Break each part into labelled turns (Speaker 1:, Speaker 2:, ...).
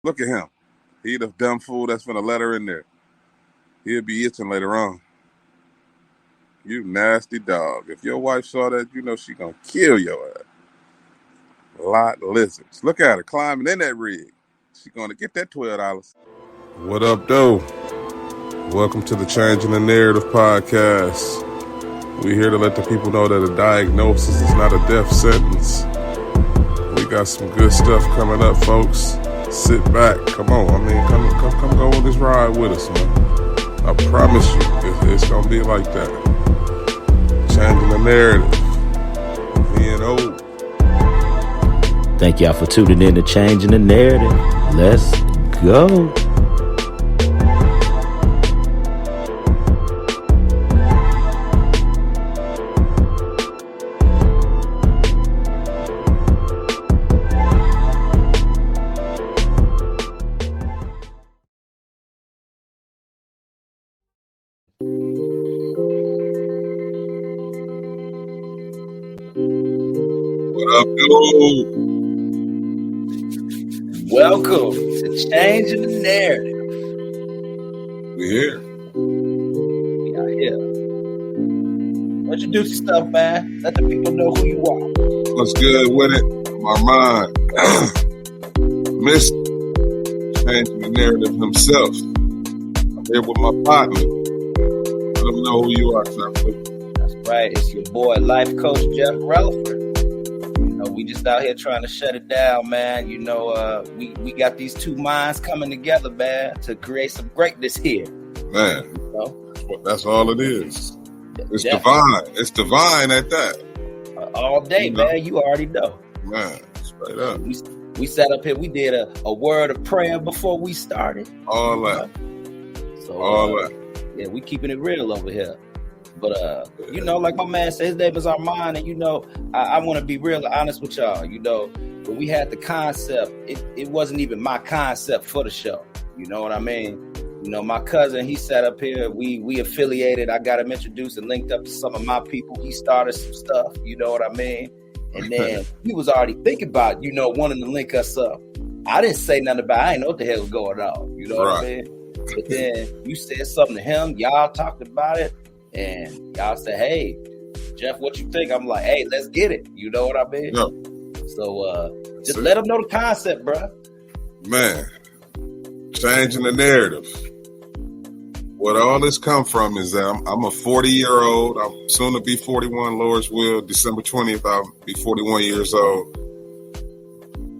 Speaker 1: Look at him. He the dumb fool that's finna let her in there. He'll be itching later on. You nasty dog. If your wife saw that, you know she gonna kill your ass. Lot lizards. Look at her climbing in that rig. She gonna get that $12. What up, though? Welcome to the Changing the Narrative podcast. We're here to let the people know that a diagnosis is not a death sentence. We got some good stuff coming up, folks. Sit back. Come on. Come go on this ride with us, man. I promise you, it's gonna be like that. Changing the narrative. Being old.
Speaker 2: Thank y'all for tuning in to Changing the Narrative. Let's go.
Speaker 1: What up, dude?
Speaker 3: Welcome to Changing the Narrative.
Speaker 1: We here.
Speaker 3: We are here. Introduce yourself, man. Let the people know who you are.
Speaker 1: What's good with it? My mind. Miss Changing the Narrative himself. I'm here with my partner. Let them know who you are, sir.
Speaker 3: That's right. It's your boy, life coach Jeff Relaford. We just out here trying to shut it down, man. We got these two minds coming together, man, to create some greatness here.
Speaker 1: Man, that's all it is. It's
Speaker 3: Definitely.
Speaker 1: divine. It's divine at that.
Speaker 3: All day, man. You already know.
Speaker 1: Man, straight up.
Speaker 3: We sat up here. We did a word of prayer before we started.
Speaker 1: All that.
Speaker 3: All that. Yeah, we keeping it real over here. But, like my man said, his name is Armand. And, I want to be real honest with y'all. When we had the concept, it wasn't even my concept for the show. You know what I mean? My cousin, he sat up here. We affiliated. I got him introduced and linked up to some of my people. He started some stuff. You know what I mean? And then he was already thinking about, wanting to link us up. I didn't say nothing about it. I didn't know what the hell was going on. You know what I mean? But then you said something to him. Y'all talked about it. And y'all say, hey, Jeff, what you think? I'm like, hey, let's get it. You know what I mean?
Speaker 1: Yeah.
Speaker 3: So just let them know the concept, bro.
Speaker 1: Man, changing the narrative. What all this come from is that I'm a 40-year-old. I'm soon to be 41, Lord's will. December 20th, I'll be 41 years old.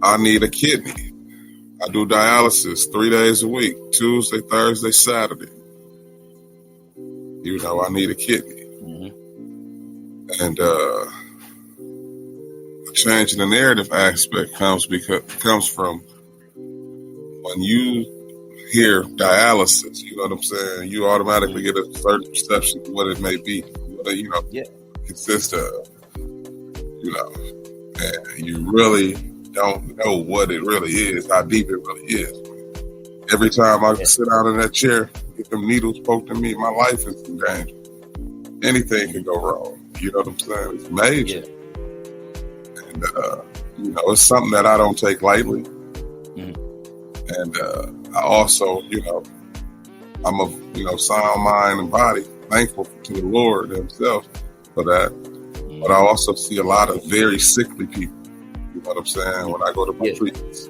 Speaker 1: I need a kidney. I do dialysis 3 days a week, Tuesday, Thursday, Saturday. I need a kidney. Mm-hmm. And changing the narrative aspect comes from when you hear dialysis, you know what I'm saying? You automatically get a certain perception of what it may be, consists of, and you really don't know what it really is, how deep it really is. Every time I sit down in that chair, get them needles poked in me, my life is in danger. Anything can go wrong. You know what I'm saying? It's major. And, it's something that I don't take lightly. Mm-hmm. And I also, I'm a sound mind and body. Thankful to the Lord himself for that. Mm-hmm. But I also see a lot of very sickly people. You know what I'm saying? When I go to my treatments.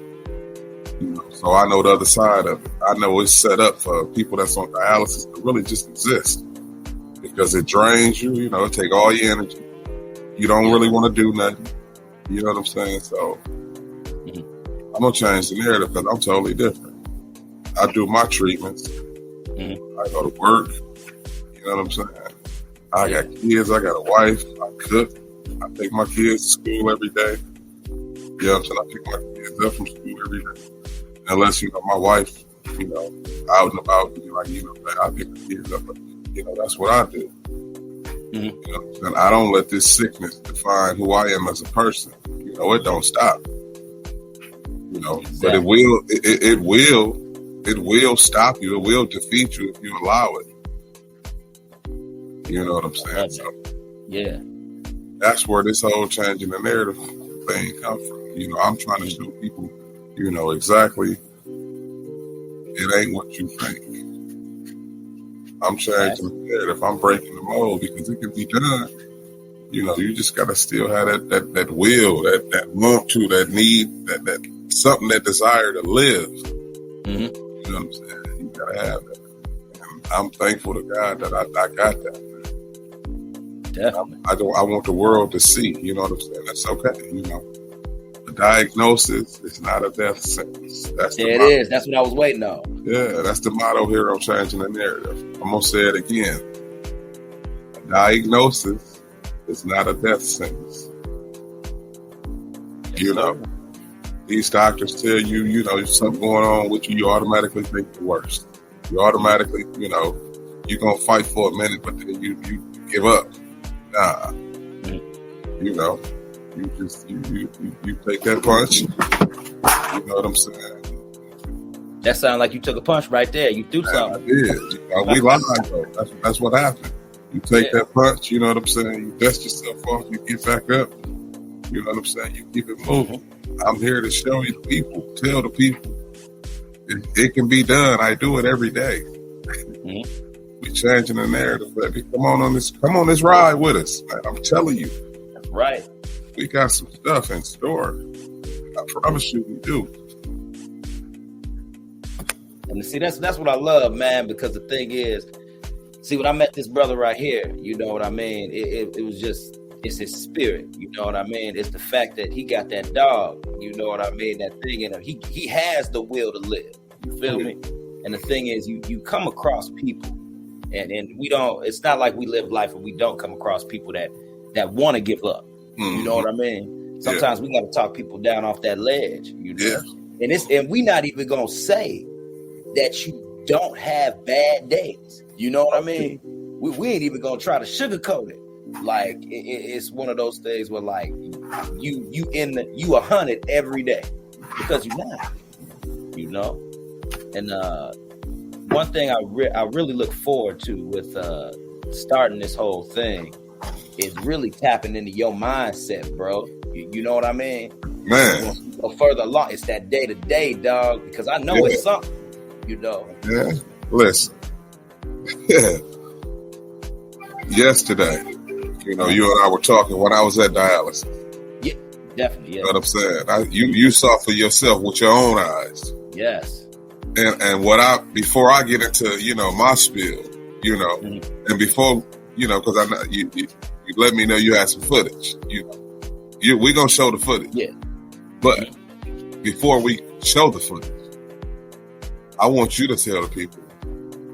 Speaker 1: So I know the other side of it. I know it's set up for people that's on dialysis to really just exist because it drains you. It take all your energy. You don't really want to do nothing. You know what I'm saying? So I'm gonna change the narrative because I'm totally different. I do my treatments. I go to work. You know what I'm saying? I got kids. I got a wife. I cook. I take my kids to school every day. You know what I'm saying? I pick my kids up from school every day. Unless, my wife, out and about, I pick the kids up. But, that's what I do. Mm-hmm. And I don't let this sickness define who I am as a person. It don't stop. Exactly. But it will stop you. It will defeat you if you allow it. You know what I'm saying? So,
Speaker 3: yeah.
Speaker 1: That's where this whole changing the narrative thing comes from. I'm trying to show people, exactly it ain't what you think. I'm changing the narrative. I'm breaking the mold because it can be done. You know, you just gotta still have that will, that want to, that need, that something, that desire to live.
Speaker 3: Mm-hmm.
Speaker 1: You know what I'm saying? You gotta have that. And I'm thankful to God that I got that.
Speaker 3: Definitely.
Speaker 1: I want the world to see. You know what I'm saying? That's okay. You know, the diagnosis is not a death sentence. That's
Speaker 3: it is. That's what I was waiting on.
Speaker 1: Yeah, that's the motto here on Changing the Narrative. I'm gonna say it again. A diagnosis is not a death sentence. You know, these doctors tell you, you know, if something going on with you, you automatically think the worst. You automatically, you know, you're gonna fight for a minute, but then you give up. Nah, you know, you just you take that punch. You know what I'm saying?
Speaker 3: That sounded like you took a punch right there. You threw something.
Speaker 1: I did. You know, we lied though. That's what happened. You take that punch. You know what I'm saying? You dust yourself off. You get back up. You know what I'm saying? You keep it moving. Mm-hmm. I'm here to show you the people. Tell the people it can be done. I do it every day. Mm-hmm. We changing the narrative, baby. Come on this ride with us, man. I'm telling you.
Speaker 3: That's right.
Speaker 1: We got some stuff in store. I promise you we do.
Speaker 3: And see, that's what I love, man, because the thing is, see, when I met this brother right here, you know what I mean? It was just, it's his spirit, you know what I mean? It's the fact that he got that dog, you know what I mean? That thing in him. He has the will to live. You feel me? And the thing is, you come across people, and we don't, it's not like we live life and we don't come across people that want to give up. Mm-hmm. You know what I mean? Sometimes we got to talk people down off that ledge, you know? Yeah. And we not even going to say that you don't have bad days. You know what I mean? We ain't even going to try to sugarcoat it. Like, it's one of those things where, like, you 100 every day because you're not, you know? And one thing I really look forward to with starting this whole thing is really tapping into your mindset, bro. You know what I mean?
Speaker 1: Man.
Speaker 3: Go further along, it's that day-to-day, dog, because I know it's something, you know.
Speaker 1: Yeah. Listen. Yesterday, you know, you and I were talking when I was at dialysis.
Speaker 3: Yeah, definitely. Yeah.
Speaker 1: You know what I'm saying? You saw for yourself with your own eyes.
Speaker 3: Yes.
Speaker 1: And before I get into, you know, my spiel, you know, mm-hmm. and before, you know, because I know you let me know you had some footage. You know, we're gonna show the footage.
Speaker 3: Yeah.
Speaker 1: But before we show the footage, I want you to tell the people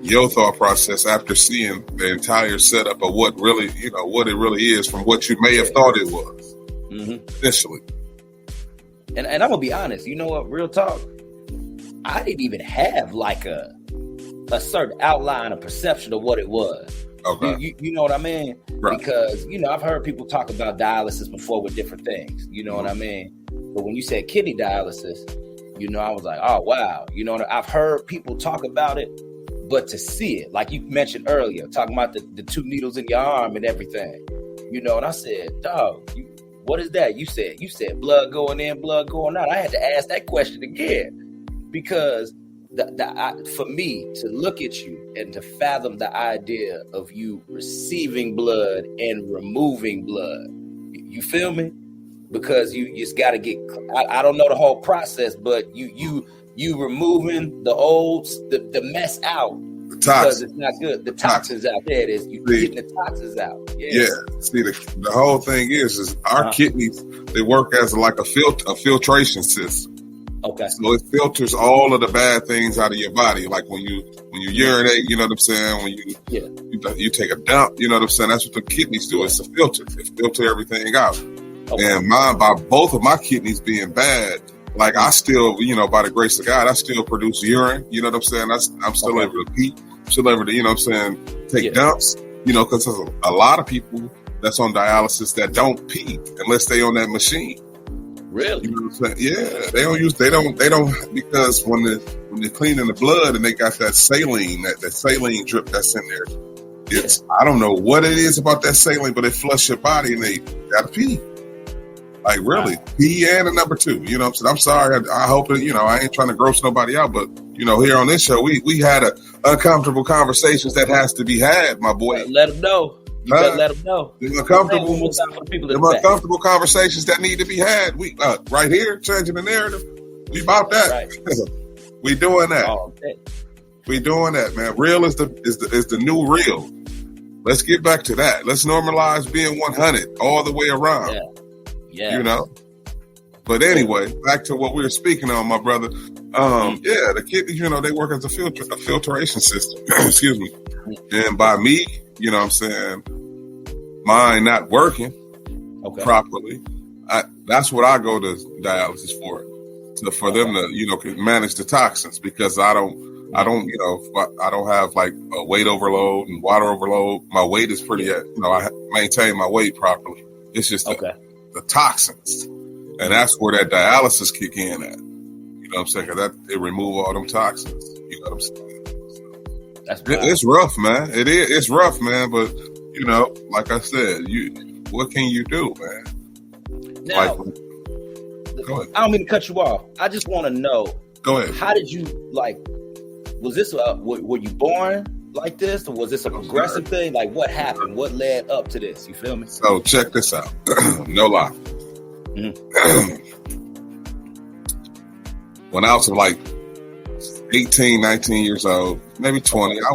Speaker 1: your thought process after seeing the entire setup of what really, you know, what it really is from what you may have thought it was initially.
Speaker 3: And I'm gonna be honest, you know what? Real talk, I didn't even have like a certain outline, a perception of what it was.
Speaker 1: Okay.
Speaker 3: You know what I mean?
Speaker 1: Right.
Speaker 3: Because, you know, I've heard people talk about dialysis before with different things. You know what I mean? But when you said kidney dialysis, you know, I was like, oh, wow. You know, I've heard people talk about it, but to see it, like you mentioned earlier, talking about the 2 needles in your arm and everything, you know, and I said, dog, what is that? You said blood going in, blood going out. I had to ask that question again because for me to look at you and to fathom the idea of you receiving blood and removing blood, you feel me? Because you just got to get, I don't know the whole process, but you removing the mess out because it's not good. The toxins out there, it is. You getting the toxins out.
Speaker 1: Yeah. See, the whole thing is our kidneys, they work as like a filtration system.
Speaker 3: Okay.
Speaker 1: So it filters all of the bad things out of your body. Like when you urinate, you know what I'm saying? When you take a dump, you know what I'm saying? That's what the kidneys do. It's a filter. It filter everything out. Okay. And by both of my kidneys being bad, like I still, you know, by the grace of God, I still produce urine. You know what I'm saying? I'm still able to pee. I'm still able to, you know what I'm saying, take dumps. You know, because there's a lot of people that's on dialysis that don't pee unless they on that machine.
Speaker 3: Really?
Speaker 1: You know what I'm saying? Yeah, they don't because when they're cleaning the blood and they got that saline drip that's in there, it's I don't know what it is about that saline, but it flushes your body and they gotta pee. Like really, P and a number 2. You know what I'm saying? I'm sorry. I hope that, you know, I ain't trying to gross nobody out, but you know, here on this show, we had uncomfortable conversations that has to be had, my boy.
Speaker 3: Let them know. You better let them know.
Speaker 1: The uncomfortable conversations that need to be had. We right here, changing the narrative. We about that. Right. We doing that. Oh, okay. We doing that, man. Real is the new real. Let's get back to that. Let's normalize being 100 all the way around. Yeah. You know. But anyway, back to what we were speaking on, my brother. Yeah, the kids, you know, they work as a filtration system. Excuse me. And by me, you know what I'm saying, mine not working properly, that's what I go to dialysis for them to, you know, manage the toxins, because I don't, you know, I don't have like a weight overload and water overload. My weight is pretty, you know, I maintain my weight properly. It's just the toxins. And that's where that dialysis kick in at. You know what I'm saying? Because it remove all them toxins. You know what I'm saying? It's rough, man. It is. It's rough, man. But you know, like I said, what can you do, man?
Speaker 3: Now, go ahead. I don't mean to cut you off. I just want to know.
Speaker 1: Go ahead.
Speaker 3: How did you Was this were you born like this, or was this a progressive thing? Like, what happened? What led up to this? You feel me?
Speaker 1: So check this out. No lie. When I was like 18, 19 years old, maybe 20, I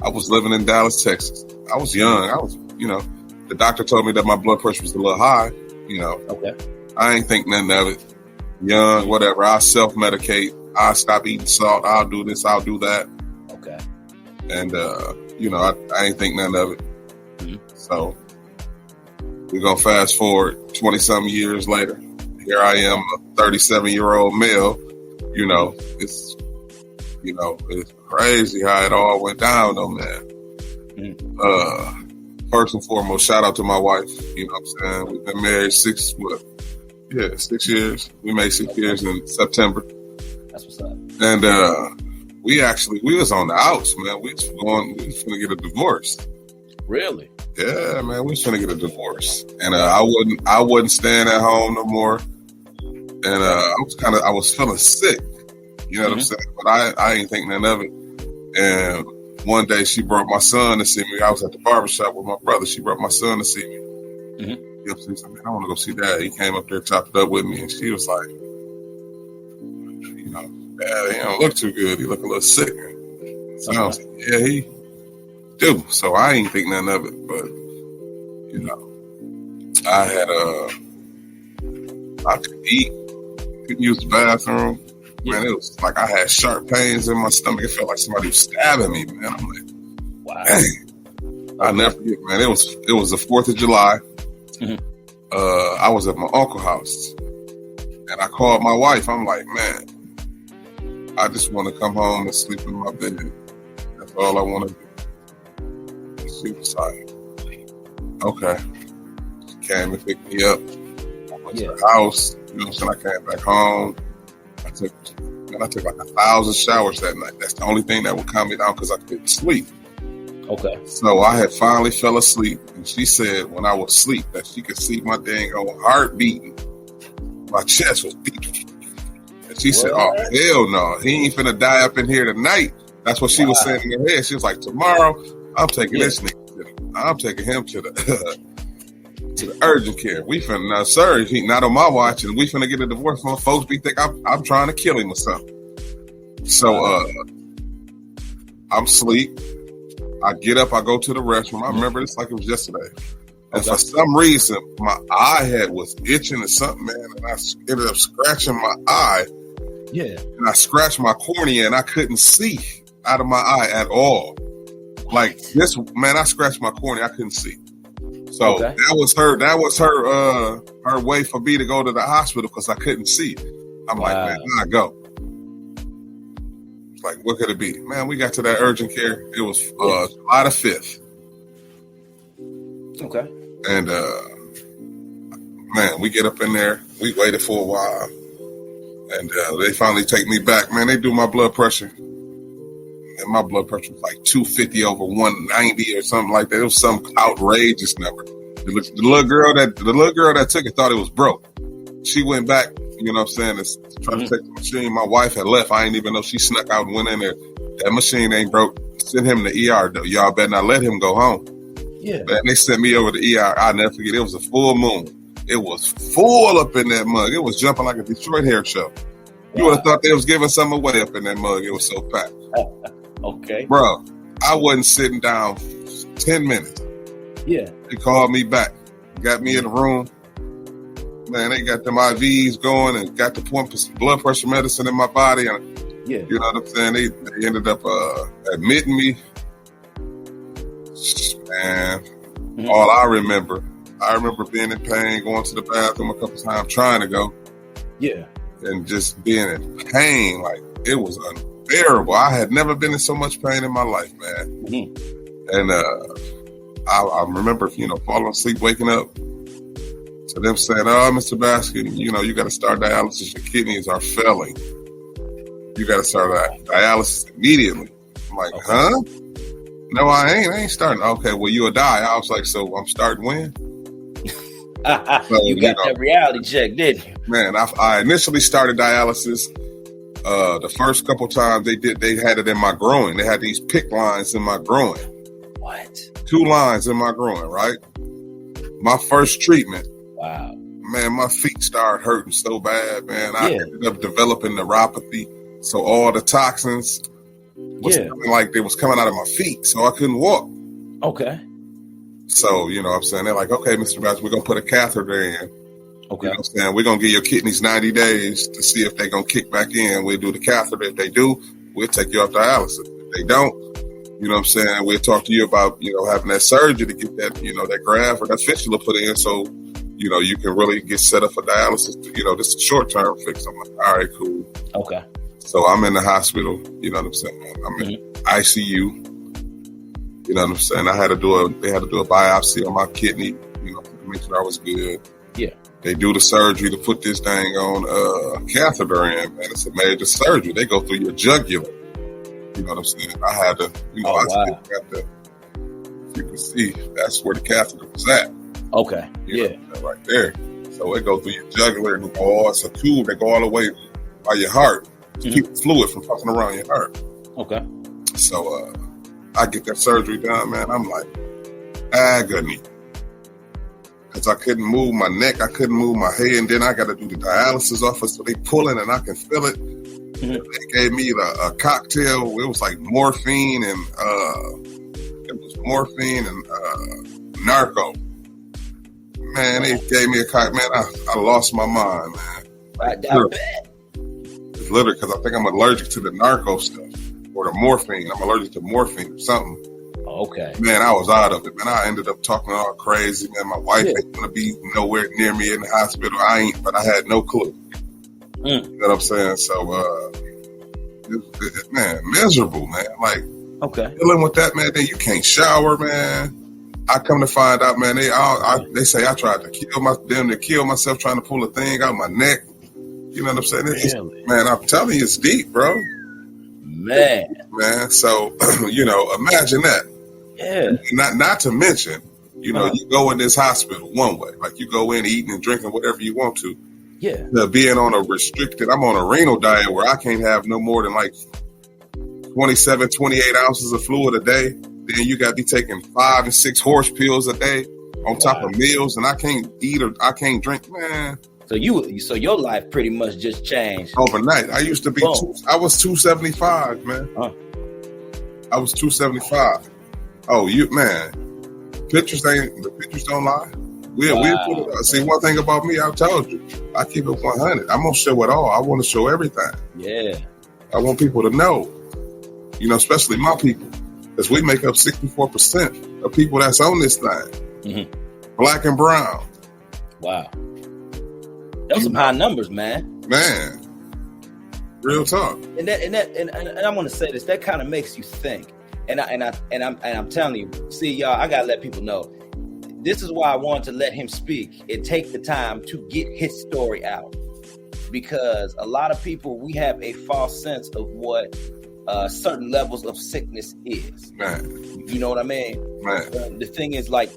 Speaker 1: was living in Dallas, Texas. I was young. I was, you know, the doctor told me that my blood pressure was a little high, you know. Okay. I ain't think nothing of it. Young, whatever. I'll self-medicate. I'll stop eating salt. I'll do this. I'll do that.
Speaker 3: Okay.
Speaker 1: And, you know, I ain't think nothing of it. So we're going to fast forward 20-something years later. Here I am, a 37-year-old male. You know, it's crazy how it all went down, though, man. First and foremost, shout out to my wife. You know what I'm saying? We've been married 6 years. We made 6 years in September.
Speaker 3: That's what's up.
Speaker 1: And we was on the outs, man. We was gonna get a divorce.
Speaker 3: Really?
Speaker 1: Yeah, man. We was gonna get a divorce. And I wasn't staying at home no more. And I was feeling sick. You know what I'm saying? But I ain't think nothing of it. And one day she brought my son to see me. I was at the barbershop with my brother. She brought my son to see me. You know, she said, man, I want to go see Dad. He came up there, chopped it up with me. And she was like, you know, Dad, he don't look too good. He look a little sick. So I was like, yeah, he do. So I ain't think nothing of it. But, you know, I had I could eat. Couldn't use the bathroom. Man, it was like I had sharp pains in my stomach. It felt like somebody was stabbing me, man. I'm like, wow. Dang. I'll never forget, man. It was the 4th of July. I was at my uncle's house. And I called my wife. I'm like, man, I just want to come home and sleep in my bed. That's all I want to do. And she was like, okay. She came and picked me up. I went to the house. You know what I'm saying? I came back home. I took like 1,000 showers that night. That's the only thing that would calm me down because I couldn't sleep.
Speaker 3: Okay.
Speaker 1: So I had finally fell asleep, and she said when I was asleep that she could see my dang old heart beating. My chest was beating. And she said, oh, hell no. He ain't finna die up in here tonight. That's what she was saying in her head. She was like, tomorrow, I'm taking this nigga. I'm taking him to the urgent care. We finna, now, sir, he not on my watch, and we finna get a divorce. My folks be think I'm trying to kill him or something. So I'm asleep. I get up, I go to the restroom. I remember this like it was yesterday. And for some reason, my eye was itching or something, man. And I ended up scratching my eye. Yeah. And I scratched my cornea and I couldn't see out of my eye at all. Like this, man, I scratched my cornea. I couldn't see. So that was her way for me to go to the hospital because I couldn't see. I'm like, man, I go. Like, what could it be? Man, we got to that urgent care. It was July the 5th.
Speaker 3: Okay.
Speaker 1: And, man, we get up in there. We waited for a while. And they finally take me back. Man, they do my blood pressure. And my blood pressure was like 250 over 190 or something like that. It was some outrageous number. The little girl that took it thought it was broke. She went back, you know what I'm saying, to try to take the machine. My wife had left. I didn't even know. She snuck out and went in there. That machine ain't broke. Send him to the ER. Y'all better not let him go home.
Speaker 3: Yeah.
Speaker 1: Man, they sent me over to the ER. I'll never forget. It was a full moon. It was full up in that mug. It was jumping like a Detroit hair show. You would have thought they was giving something away up in that mug. It was so packed.
Speaker 3: Okay.
Speaker 1: Bro, I wasn't sitting down 10 minutes.
Speaker 3: Yeah.
Speaker 1: They called me back. Got me in the room. Man, they got them IVs going and got to pump some blood pressure medicine in my body. And
Speaker 3: yeah.
Speaker 1: You know what I'm saying? They ended up admitting me. Man, all I remember being in pain, going to the bathroom a couple times, trying to go.
Speaker 3: Yeah. And
Speaker 1: just being in pain. Like, it was unbearable. I had never been in so much pain in my life, man. And I remember, falling asleep, waking up to them saying, "Oh, Mr. Baskin, you got to start dialysis. Your kidneys are failing. You got to start dialysis immediately." I'm like, huh? No, I ain't starting. Okay, well, you'll die. I was like, so I'm starting when?
Speaker 3: So, you got that reality check, didn't you?
Speaker 1: Man, I initially started dialysis. The first couple times they had it in my groin. They had these PICC lines in my groin.
Speaker 3: What?
Speaker 1: 2 lines in my groin, right? My first treatment.
Speaker 3: Wow.
Speaker 1: Man, my feet started hurting so bad, man. I ended up developing neuropathy. So all the toxins was like they was coming out of my feet, so I couldn't walk.
Speaker 3: Okay.
Speaker 1: So, you know what I'm saying? They're like, okay, Mr. Bass, we're going to put a catheter in.
Speaker 3: Okay.
Speaker 1: You know what I'm saying? We're going to give your kidneys 90 days to see if they're going to kick back in. We'll do the catheter. If they do, we'll take you off dialysis. If they don't, you know what I'm saying? We'll talk to you about, having that surgery to get that, that graft or that fistula put in so, you can really get set up for dialysis. This is a short-term fix. I'm like, all right, cool.
Speaker 3: Okay.
Speaker 1: So I'm in the hospital, you know what I'm saying? I'm in ICU. You know what I'm saying? They had to do a biopsy on my kidney, to make sure I was good. Yeah. They do the surgery to put this thing on a catheter in, and it's a major surgery. They go through your jugular. You know what I'm saying? I had to, you can see that's where the catheter was at.
Speaker 3: Okay.
Speaker 1: Right there. So it goes through your jugular and it's a tube that go all the way by your heart to keep the fluid from pumping around your heart. Okay. So I get that surgery done, man. I'm like, agony. Because I couldn't move my neck. I couldn't move my head. And then I got to do the dialysis office. So they pulling and I can feel it. They gave me a cocktail. It was like morphine and narco. Man, they gave me a cocktail. Man, I lost my mind, man. I bet. It's literally because I think I'm allergic to the narco stuff. Or the morphine. I'm allergic to morphine or something. Okay. Man, I was out of it, man. I ended up talking all crazy, man. My wife ain't gonna be nowhere near me in the hospital. But I had no clue. You know what I'm saying? So, man, miserable, man. Like, dealing with that, man. Then you can't shower, man. I come to find out, man. They say I tried to kill myself trying to pull a thing out of my neck. You know what I'm saying? Man, I'm telling you, it's deep, bro. Man. So, imagine that. Yeah. Not to mention, you go in this hospital one way, like you go in eating and drinking whatever you want to. Yeah. Being on I'm on a renal diet where I can't have no more than like 27, 28 ounces of fluid a day. Then you got to be taking 5 and 6 horse pills a day on top of meals, and I can't eat or I can't drink, man.
Speaker 3: So your life pretty much just changed
Speaker 1: overnight. I used to be, I was 275, man. I was 275. Oh, the pictures don't lie. We'll put it up. See, one thing about me, I told you, I keep it 100. I'm gonna show it all. I want to show everything. Yeah. I want people to know, especially my people, because we make up 64% of people that's on this thing. Black and brown. Wow.
Speaker 3: Those some high numbers, man.
Speaker 1: Man, real talk.
Speaker 3: And I want to say this. That kind of makes you think. And I'm telling you. See, y'all, I gotta let people know. This is why I wanted to let him speak and take the time to get his story out, because a lot of people, we have a false sense of what certain levels of sickness is.
Speaker 1: Man.
Speaker 3: You know what I mean?
Speaker 1: Man.
Speaker 3: The thing is, like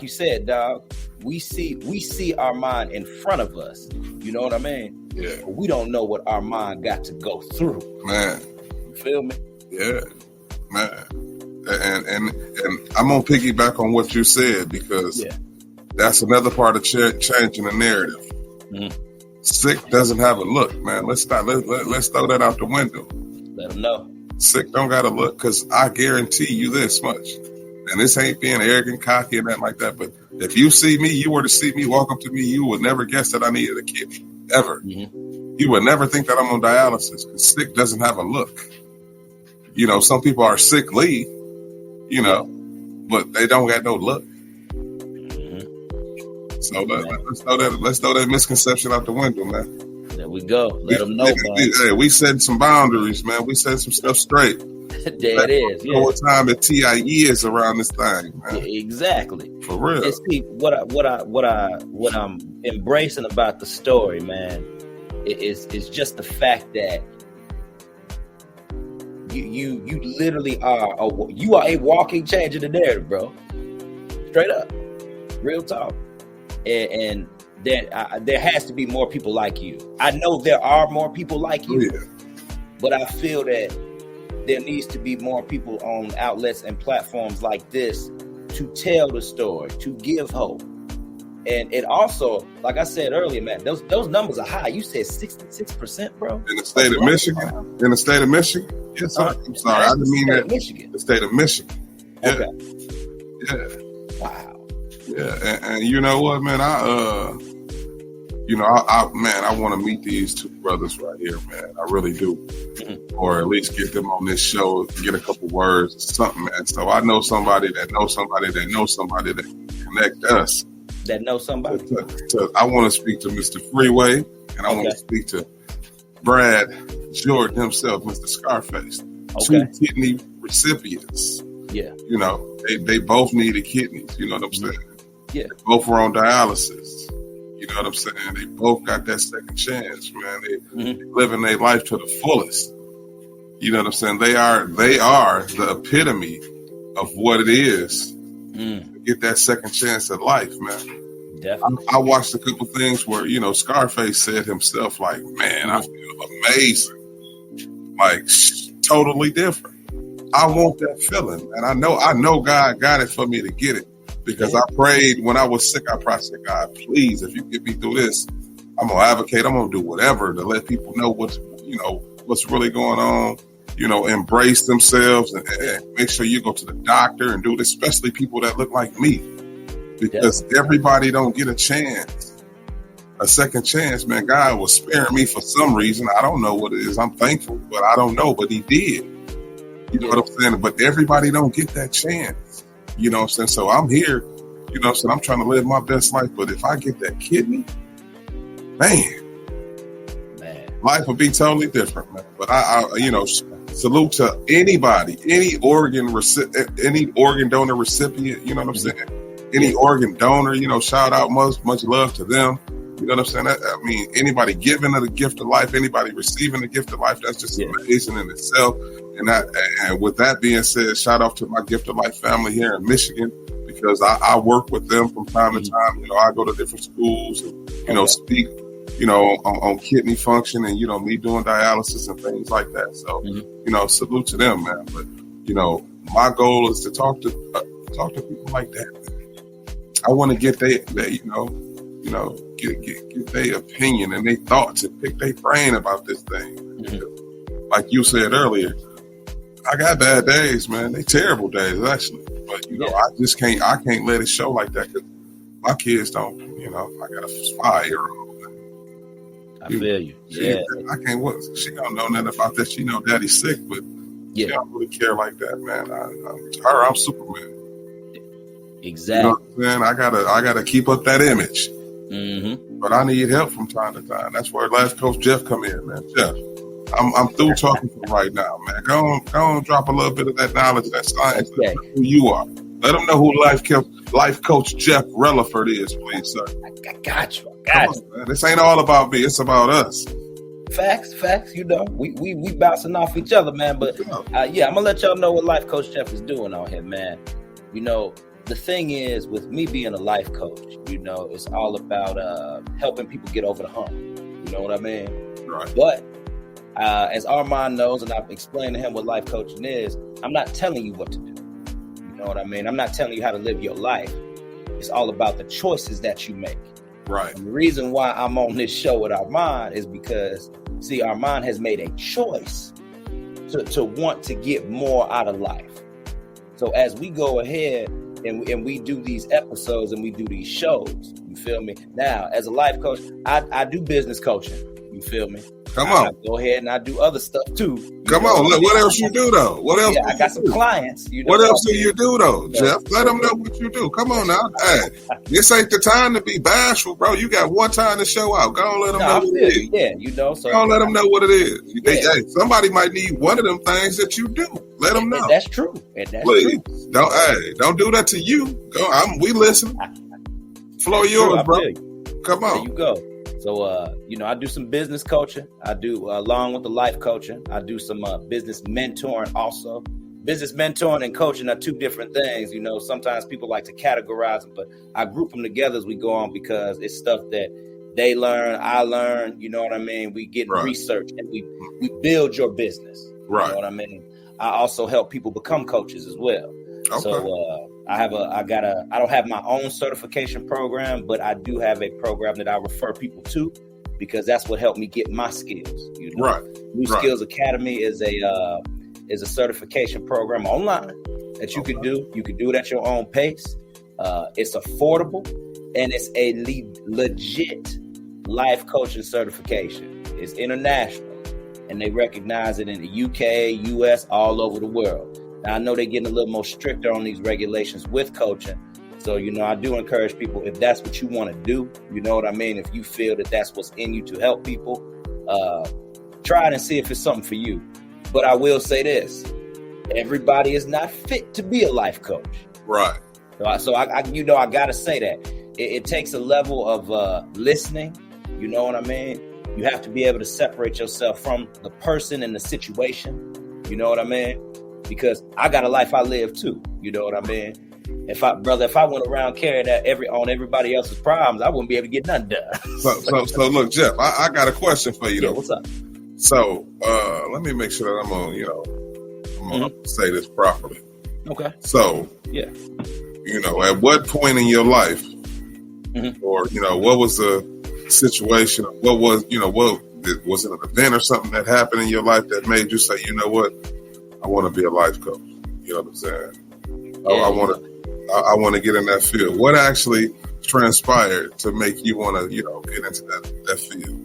Speaker 3: you said, dog, we see our mind in front of us. You know what I mean?
Speaker 1: Yeah.
Speaker 3: But we don't know what our mind got to go through.
Speaker 1: Man.
Speaker 3: You feel me?
Speaker 1: Yeah. Man. And I'm gonna piggyback on what you said, because that's another part of changing the narrative. Mm-hmm. Sick doesn't have a look, man. Let's throw that out the window.
Speaker 3: Let them know.
Speaker 1: Sick don't got to look, because I guarantee you this much, and this ain't being arrogant, cocky, and nothing like that, but if you see me, you were to see me, walk up to me, you would never guess that I needed a kidney, ever. Mm-hmm. You would never think that I'm on dialysis, because sick doesn't have a look. You know, some people are sickly, you know, but they don't got no look. Mm-hmm. So let's throw that misconception out the window, man.
Speaker 3: There we go. Let them know, man.
Speaker 1: We set some boundaries, man. We set some stuff straight.
Speaker 3: There it is.
Speaker 1: Yeah. What time the TIE is around this thing, man.
Speaker 3: Yeah, exactly.
Speaker 1: For real.
Speaker 3: And see, what I'm embracing about the story, man, is just the fact that you literally are a walking change in the narrative, bro. Straight up, real talk, and there has to be more people like you. I know there are more people like you, but I feel that there needs to be more people on outlets and platforms like this to tell the story, to give hope. And it also, like I said earlier, man, those numbers are high. You said 66%, bro.
Speaker 1: In the state of Michigan? In the state of Michigan? Yes, sir. I'm sorry. I didn't mean that. Michigan. The state of Michigan. Yeah.
Speaker 3: Okay.
Speaker 1: Yeah.
Speaker 3: Wow.
Speaker 1: Yeah. And you know what, man? I want to meet these two brothers right here, man. I really do. Mm-hmm. Or at least get them on this show, get a couple words, something, man. So I know somebody that knows somebody that knows somebody that can connect us.
Speaker 3: That knows somebody.
Speaker 1: I want to speak to Mr. Freeway, and I want to speak to Brad Jordan himself, Mr. Scarface. Okay. 2 kidney recipients.
Speaker 3: Yeah.
Speaker 1: You know, they both needed kidneys. You know what I'm saying?
Speaker 3: Yeah.
Speaker 1: They both were on dialysis. You know what I'm saying? They both got that second chance, man. They living their life to the fullest. You know what I'm saying? They are the epitome of what it is to get that second chance at life, man.
Speaker 3: Definitely.
Speaker 1: I watched a couple things where, you know, Scarface said himself, like, man, I feel amazing. Like, totally different. I want that feeling. And I know God got it for me to get it. Because I prayed when I was sick. I probably said, God, please, if you get me through this, I'm going to advocate. I'm going to do whatever to let people know what's really going on, you know, embrace themselves and make sure you go to the doctor and do this, especially people that look like me, because everybody don't get a second chance, man. God was sparing me for some reason. I don't know what it is. I'm thankful, but I don't know, but he did. You know what I'm saying? But everybody don't get that chance. You know what I'm saying? So I'm here, you know what I'm saying? I'm trying to live my best life. But if I get that kidney, man, life will be totally different, man. But I salute to anybody, any organ donor recipient, you know what I'm saying? Any organ donor, you know, shout out, much love to them. You know what I'm saying? I mean, anybody giving the gift of life, anybody receiving the gift of life, that's just amazing in itself. And with that being said, shout out to my Gift of Life family here in Michigan, because I work with them from time to time. You know, I go to different schools and, you know, speak, you know, on kidney function and, you know, me doing dialysis and things like that. So, you know, salute to them, man. But, you know, my goal is to talk to people like that. I want to get get their opinion and their thoughts and pick their brain about this thing. Like you said earlier, I got bad days, man. They terrible days, actually. But, you know, I can't let it show like that, because my kids don't, you know, I got a 5-year-old.
Speaker 3: I feel you. Yeah.
Speaker 1: She don't know nothing about that. She know daddy's sick, but she don't really care like that, man. I'm Superman.
Speaker 3: Exactly.
Speaker 1: You know what I'm saying? I gotta keep up that image. But I need help from time to time. That's where Life Coach Jeff come in, man. Jeff, I'm through talking to him right now, man. Go on, drop a little bit of that knowledge, that science, who you are. Let them know who Life Coach Jeff Relaford is, please, sir.
Speaker 3: I got you.
Speaker 1: Man. This ain't all about me. It's about us.
Speaker 3: Facts. You know, we bouncing off each other, man. But yeah, I'm gonna let y'all know what Life Coach Jeff is doing out here, man. You know, the thing is, with me being a life coach, you know, it's all about helping people get over the hump. You know what I mean?
Speaker 1: Right.
Speaker 3: But as Armand knows, and I've explained to him what life coaching is, I'm not telling you what to do. You know what I mean? I'm not telling you how to live your life. It's all about the choices that you make.
Speaker 1: Right.
Speaker 3: And the reason why I'm on this show with Armand is because, see, Armand has made a choice to want to get more out of life. So as we go ahead and we do these episodes and we do these shows, you feel me? Now, as a life coach, I do business coaching. You feel me?
Speaker 1: Come on.
Speaker 3: I go ahead and I do other stuff too.
Speaker 1: Come on. Look, what else you do though? What else?
Speaker 3: Yeah, I got some clients. You know
Speaker 1: what else do you do though, Jeff? Let them know what you do. Come on now. Hey, this ain't the time to be bashful, bro. You got one time to show out. Go on, let them know what it is.
Speaker 3: Yeah, you know. So
Speaker 1: go on, let them know what it is. Hey, somebody might need one of them things that you do. Let them know.
Speaker 3: And that's true. And that's
Speaker 1: Please,
Speaker 3: true.
Speaker 1: Don't do that to you. Go. We listen. Floor yours, bro. Come on.
Speaker 3: There you go. So, you know, I do some business coaching. I do, along with the life coaching, I do some business mentoring also. Business mentoring and coaching are two different things. You know, sometimes people like to categorize them, but I group them together as we go on because it's stuff that they learn, I learn, you know what I mean? We get research and we build your business.
Speaker 1: Right.
Speaker 3: You know what I mean? I also help people become coaches as well. Okay. So I don't have my own certification program, but I do have a program that I refer people to because that's what helped me get my skills. You know? Right. New Skills Academy is a certification program online that you can do. You can do it at your own pace. It's affordable and it's a legit life coaching certification. It's international and they recognize it in the UK, US, all over the world. Now, I know they're getting a little more stricter on these regulations with coaching. So, you know, I do encourage people, if that's what you want to do, you know what I mean? If you feel that that's what's in you to help people, try it and see if it's something for you. But I will say this, everybody is not fit to be a life coach.
Speaker 1: Right.
Speaker 3: So I got to say that. It takes a level of listening, you know what I mean? You have to be able to separate yourself from the person and the situation, you know what I mean? Because I got a life I live too. You know what I mean? If I went around carrying that on everybody else's problems, I wouldn't be able to get nothing done.
Speaker 1: So look, Jeff, I got a question for you though.
Speaker 3: What's up?
Speaker 1: So let me make sure that I'm gonna say this properly.
Speaker 3: Okay.
Speaker 1: So you know, at what point in your life, or you know, what was the situation? What was was it an event or something that happened in your life that made you say, you know what? I want to be a life coach. You know what I'm saying? I want to get in that field. What actually transpired to make you want to, get into that field?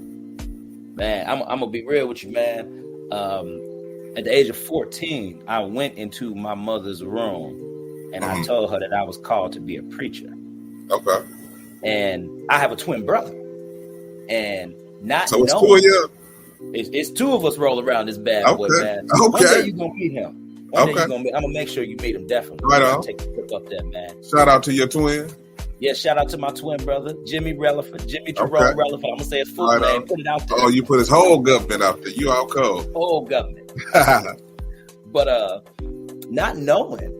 Speaker 3: Man, I'm gonna be real with you, man. At the age of 14, I went into my mother's room and I told her that I was called to be a preacher.
Speaker 1: Okay.
Speaker 3: And I have a twin brother, and
Speaker 1: so it's two of you.
Speaker 3: It's two of us roll around this bad boy, man.
Speaker 1: Okay.
Speaker 3: One day you're gonna meet him. One day I'm gonna make sure you meet him definitely.
Speaker 1: Right on.
Speaker 3: Take a trip up there, man.
Speaker 1: Shout out to your twin.
Speaker 3: Yeah, shout out to my twin brother, Jimmy Relaford, Jimmy Jerome Relaford. I'm gonna say his full name. Put it out there.
Speaker 1: Oh, you put his whole government out there. You out cold.
Speaker 3: Whole government. But not knowing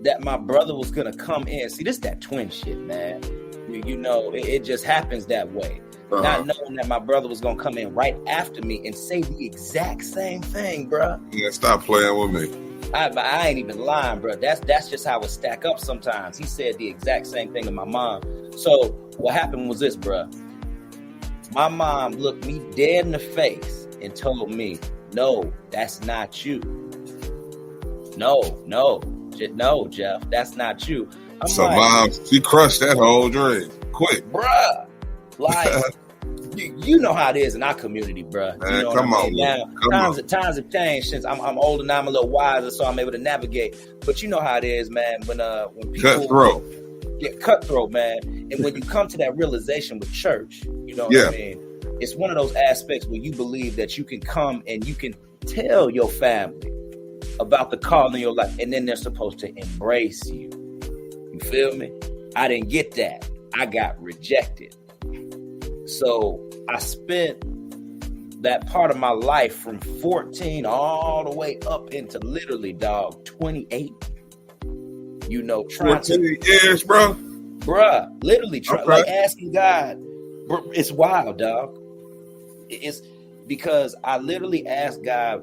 Speaker 3: that my brother was gonna come in. See, this is that twin shit, man. You know, it just happens that way. Not knowing that my brother was gonna come in right after me and say the exact same thing, bro.
Speaker 1: Yeah, stop playing with me.
Speaker 3: I ain't even lying, bro. That's just how it stack up sometimes. He said the exact same thing to my mom. So what happened was this, bro. My mom looked me dead in the face and told me, "No, that's not you. No, Jeff, that's not you."
Speaker 1: So like, Mom, she crushed that whole dream quick,
Speaker 3: bruh. Like. You know how it is in our community, bro.
Speaker 1: Man,
Speaker 3: you know
Speaker 1: come on,
Speaker 3: now, times have changed since I'm older now. I'm a little wiser, so I'm able to navigate. But you know how it is, man. When people cutthroat, man. And when you come to that realization with church, you know what I mean. It's one of those aspects where you believe that you can come and you can tell your family about the call in your life, and then they're supposed to embrace you. You feel me? I didn't get that. I got rejected. So I spent that part of my life from 14 all the way up into literally, dog, 28. You know, trying
Speaker 1: 14 years, bro.
Speaker 3: Bruh, literally like asking God. It's wild, dog. It's because I literally asked God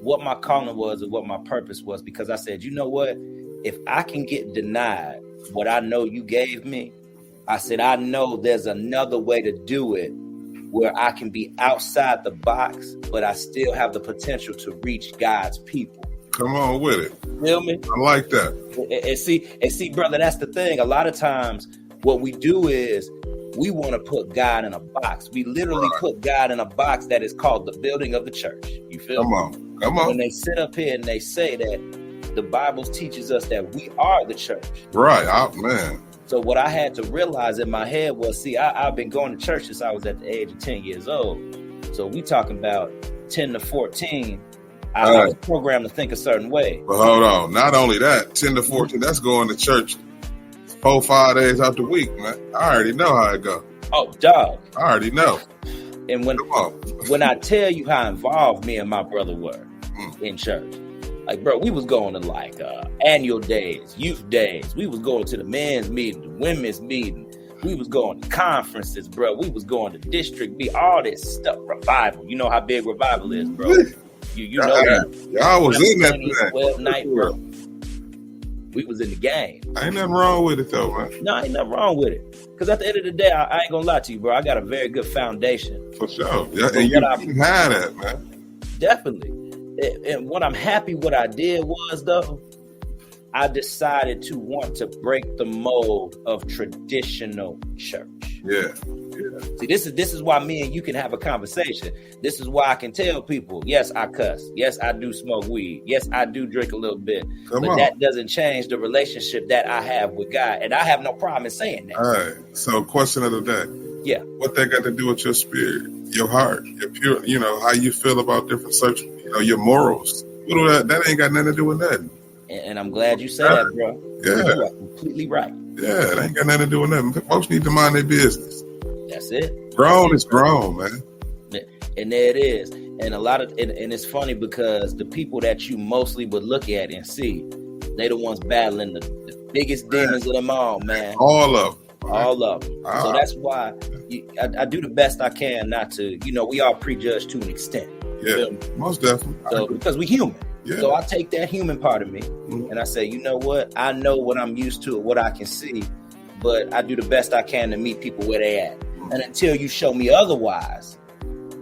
Speaker 3: what my calling was and what my purpose was, because I said, you know what? If I can get denied what I know you gave me, I said, I know there's another way to do it where I can be outside the box, but I still have the potential to reach God's people.
Speaker 1: Come on with it.
Speaker 3: Feel me?
Speaker 1: I like that.
Speaker 3: And see, brother, that's the thing. A lot of times what we do is we want to put God in a box. We literally put God in a box that is called the building of the church. You feel me? Come on. When they sit up here and they say that the Bible teaches us that we are the church. Right. Man. So what I had to realize in my head was, see, I've been going to church since I was at the age of 10 years old. So we talking about 10 to 14. I was programmed to think a certain way. But
Speaker 1: hold on. Not only that, 10 to 14, that's going to church 4-5 days out the week, man. I already know how it goes.
Speaker 3: Oh, dog.
Speaker 1: I already know.
Speaker 3: And when I tell you how involved me and my brother were in church, like, bro, we was going to like annual days, youth days. We was going to the men's meeting, the women's meeting. We was going to conferences, bro. We was going to district meet, all this stuff. Revival. You know how big revival is, bro. You know that.
Speaker 1: Y'all was in that
Speaker 3: 12 night, bro. We was in the game.
Speaker 1: Ain't nothing wrong with it, though, man.
Speaker 3: No, ain't nothing wrong with it. Because at the end of the day, I ain't gonna lie to you, bro. I got a very good foundation.
Speaker 1: For sure. Yeah, and you had that, man.
Speaker 3: Definitely. And what I'm happy what I did was, though, I decided to want to break the mold of traditional church.
Speaker 1: Yeah.
Speaker 3: See, this is why me and you can have a conversation. This is why I can tell people, yes, I cuss. Yes, I do smoke weed. Yes, I do drink a little bit. But that doesn't change the relationship that I have with God. And I have no problem in saying that.
Speaker 1: All right. So question of the day.
Speaker 3: Yeah.
Speaker 1: What that got to do with your spirit, your heart, your pure, how you feel about different searches, your morals. That ain't got nothing to do with nothing.
Speaker 3: And I'm glad you said that, bro.
Speaker 1: Yeah.
Speaker 3: You are completely right.
Speaker 1: Yeah, it ain't got nothing to do with nothing. Folks need to mind their business.
Speaker 3: That's it.
Speaker 1: Grown is grown, man.
Speaker 3: And there it is. And and it's funny because the people that you mostly would look at and see, they the ones battling the biggest demons of them all, man.
Speaker 1: All of them.
Speaker 3: All of them. So that's why I do the best I can not to, we all prejudge to an extent.
Speaker 1: Yeah, most definitely.
Speaker 3: So because we human.
Speaker 1: Yeah.
Speaker 3: So I take that human part of me and I say, you know what? I know what I'm used to, what I can see, but I do the best I can to meet people where they at. And until you show me otherwise,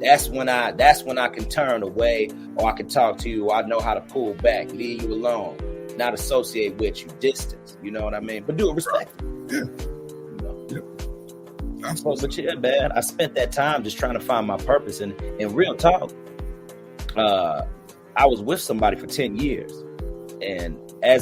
Speaker 3: that's when I can turn away, or I can talk to you, or I know how to pull back, leave you alone, not associate with you, distance. You know what I mean? But do it respectfully.
Speaker 1: Yeah.
Speaker 3: But yeah, man, I spent that time just trying to find my purpose. And in real talk, I was with somebody for 10 years. And I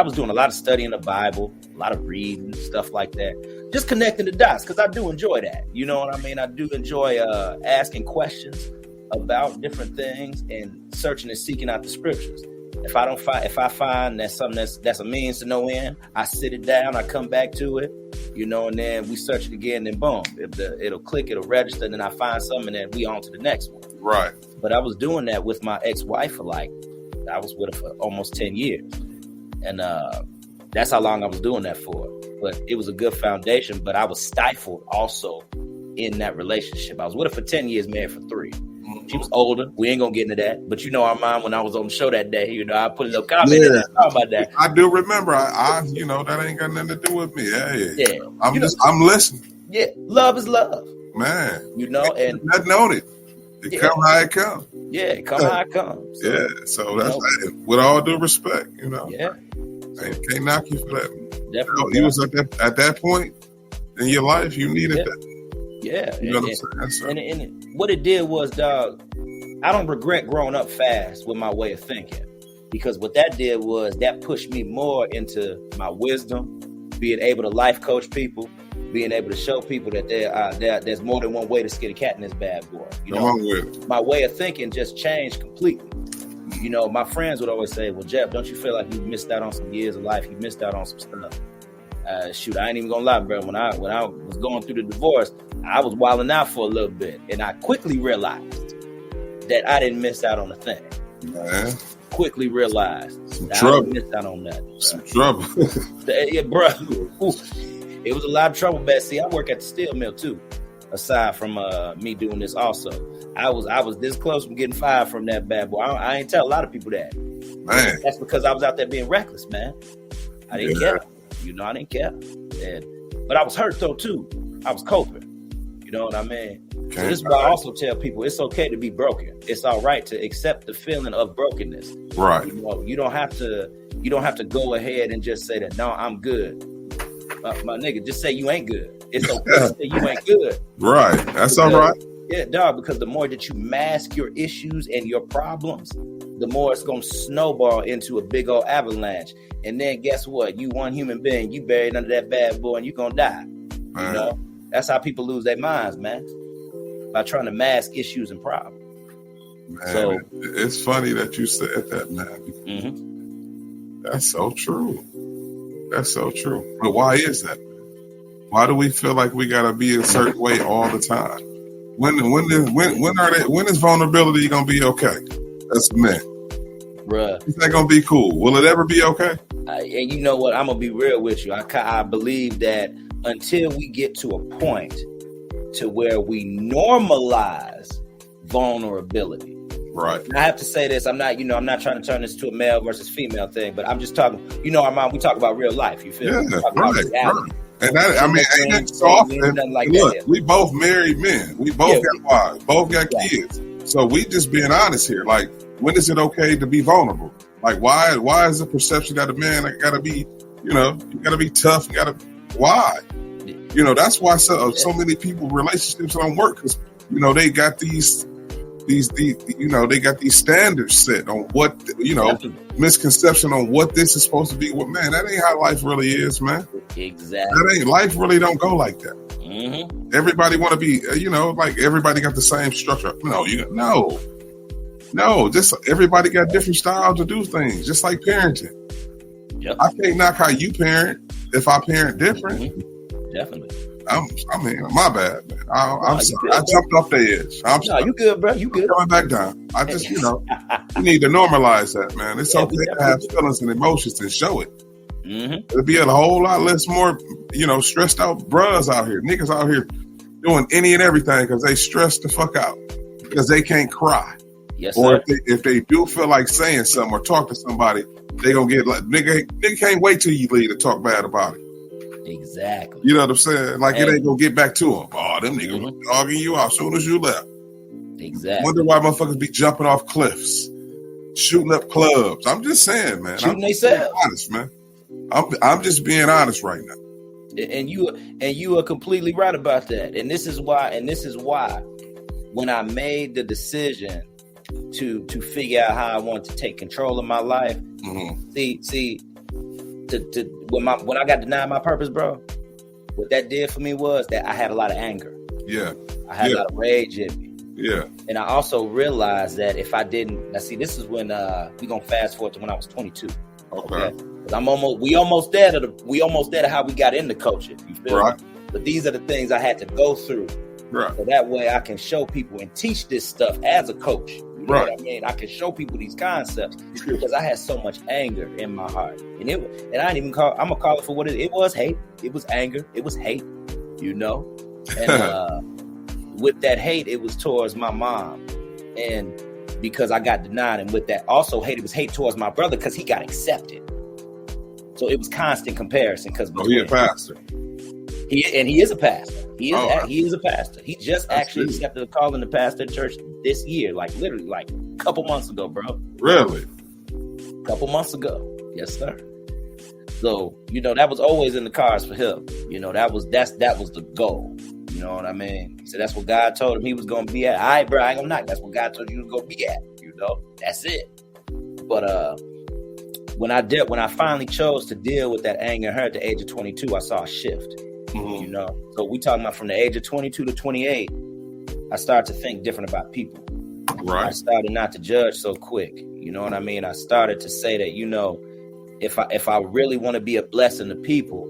Speaker 3: was doing a lot of studying the Bible, a lot of reading, stuff like that. Just connecting the dots, because I do enjoy that. You know what I mean? I do enjoy asking questions about different things and searching and seeking out the scriptures. If I find that something that's a means to no end, I sit it down, I come back to it, and then we search it again, and boom, it'll click, it'll register, and then I find something, and then we on to the next one.
Speaker 1: Right.
Speaker 3: But I was doing that with my ex-wife I was with her for almost 10 years. And that's how long I was doing that for. But it was a good foundation, but I was stifled also in that relationship. I was with her for 10 years, married for 3. She was older. We ain't gonna get into that. But our mom, when I was on the show that day, I put a little comment in there about that.
Speaker 1: I do remember. I that ain't got nothing to do with me. Hey, I'm listening.
Speaker 3: Yeah, love is love,
Speaker 1: man.
Speaker 3: And
Speaker 1: nothing on it. It come how it come.
Speaker 3: Yeah, it come how it comes. So,
Speaker 1: yeah, so that's with all due respect,
Speaker 3: Yeah,
Speaker 1: can't knock you for that.
Speaker 3: Definitely,
Speaker 1: you was at that point in your life, you needed that.
Speaker 3: Yeah,
Speaker 1: you know what I'm saying?
Speaker 3: And what it did was, dog, I don't regret growing up fast with my way of thinking, because what that did was that pushed me more into my wisdom, being able to life coach people, being able to show people that there's more than one way to skin a cat in this bad boy. My way of thinking just changed completely. My friends would always say, well, Jeff, don't you feel like you missed out on some years of life? You missed out on some stuff. Shoot, I ain't even gonna lie, bro. When I was going through the divorce, I was wilding out for a little bit, and I quickly realized that I didn't miss out on a thing.
Speaker 1: Man.
Speaker 3: Quickly realized that
Speaker 1: trouble.
Speaker 3: I didn't miss out on nothing. Bro.
Speaker 1: Some trouble.
Speaker 3: Yeah, bro. Ooh. It was a lot of trouble, but see, I work at the steel mill too. Aside from me doing this, also, I was this close from getting fired from that bad boy. I ain't tell a lot of people that.
Speaker 1: Man,
Speaker 3: that's because I was out there being reckless, man. I didn't care. You know, I didn't care. But I was hurt though too. I was coping. You know what I mean? So this is why I also tell people it's okay to be broken. It's all right to accept the feeling of brokenness.
Speaker 1: Right.
Speaker 3: You know, you don't have to go ahead and just say that, no, I'm good. My nigga, just say you ain't good. It's okay to say you ain't good.
Speaker 1: Right. That's all right.
Speaker 3: Yeah, dog, because the more that you mask your issues and your problems, the more it's going to snowball into a big old avalanche. And then guess what? You one human being, you buried under that bad boy and you're going to die. Man. You know? That's how people lose their minds, man. By trying to mask issues and problems.
Speaker 1: Man, so, it's funny that you said that, man. Mm-hmm. That's so true. That's so true. But why is that? Why do we feel like we gotta be a certain way all the time? When is vulnerability gonna be okay? That's men.
Speaker 3: Bruh.
Speaker 1: Is that gonna be cool? Will it ever be okay?
Speaker 3: And you know what? I'm gonna be real with you. I believe that until we get to a point to where we normalize vulnerability.
Speaker 1: Right.
Speaker 3: And I have to say this. I'm not trying to turn this to a male versus female thing, but I'm just talking, Armand, we talk about real life. You feel me?
Speaker 1: Right. And that, I mean, ain't that soft? Like look, that we both married men. We both got wives, both got kids. So we just being honest here. Like, when is it okay to be vulnerable? Like, why is the perception that a man gotta be, you gotta be tough? Why? That's why so many people relationships don't work because they got these they got these standards set on what misconception on what this is supposed to be. Well, man, that ain't how life really is, man.
Speaker 3: Exactly.
Speaker 1: Life really don't go like that.
Speaker 3: Mm-hmm.
Speaker 1: Everybody want to be, like everybody got the same structure. No, just everybody got different styles to do things, just like parenting. Yep. I can't knock how you parent if I parent different.
Speaker 3: Mm-hmm. Definitely.
Speaker 1: My bad, man. I'm sorry. I jumped off the edge.
Speaker 3: No, you good, bro. You good.
Speaker 1: I'm coming back down. I just, you need to normalize that, man. It's okay to have feelings and emotions and show it. Mm-hmm. There'll be a whole lot less more, stressed out bros out here. Niggas out here doing any and everything because they stressed the fuck out because they can't cry.
Speaker 3: Yes,
Speaker 1: or if they do feel like saying something or talk to somebody, they gonna get like, nigga can't wait till you leave to talk bad about it.
Speaker 3: Exactly.
Speaker 1: You know what I'm saying? Like, it ain't gonna get back to them. Oh, them niggas were dogging you out as soon as you left.
Speaker 3: Exactly.
Speaker 1: Wonder why motherfuckers be jumping off cliffs, shooting up clubs. I'm just saying, man.
Speaker 3: Shooting themselves.
Speaker 1: Honest, man. I'm just being honest right now.
Speaker 3: And you are completely right about that. And this is why when I made the decision to figure out how I want to take control of my life, see. When I got denied my purpose, bro, what that did for me was that I had a lot of anger.
Speaker 1: Yeah.
Speaker 3: I had a lot of rage in me.
Speaker 1: Yeah.
Speaker 3: And I also realized that if I didn't, now see, this is when we gonna fast forward to when I was 22.
Speaker 1: Okay.
Speaker 3: Because we almost there to how we got into coaching. You feel
Speaker 1: right?
Speaker 3: Me? But these are the things I had to go through.
Speaker 1: Right.
Speaker 3: So that way I can show people and teach this stuff as a coach. You know what I mean? I can show people these concepts because I had so much anger in my heart. And I didn't even I'm gonna call it for what it was. Hate. It was anger. It was hate, and with that hate, it was towards my mom. And because I got denied, and with that also hate, it was hate towards my brother because he got accepted. So it was constant comparison because
Speaker 1: he's a pastor.
Speaker 3: He is a pastor. He is a pastor. He just actually accepted a call in the pastor church this year, literally a couple months ago, bro.
Speaker 1: Really?
Speaker 3: Couple months ago. Yes, sir. So, that was always in the cards for him. That was the goal. You know what I mean? He said that's what God told him he was gonna be at. All right, bro, I ain't gonna knock. That's what God told you was gonna be at. That's it. But when I finally chose to deal with that anger and hurt at the age of 22, I saw a shift. Mm-hmm. So we talking about from the age of 22 to 28, I started to think different about people.
Speaker 1: Right.
Speaker 3: I started not to judge so quick. You know what I mean? I started to say that, if I really want to be a blessing to people,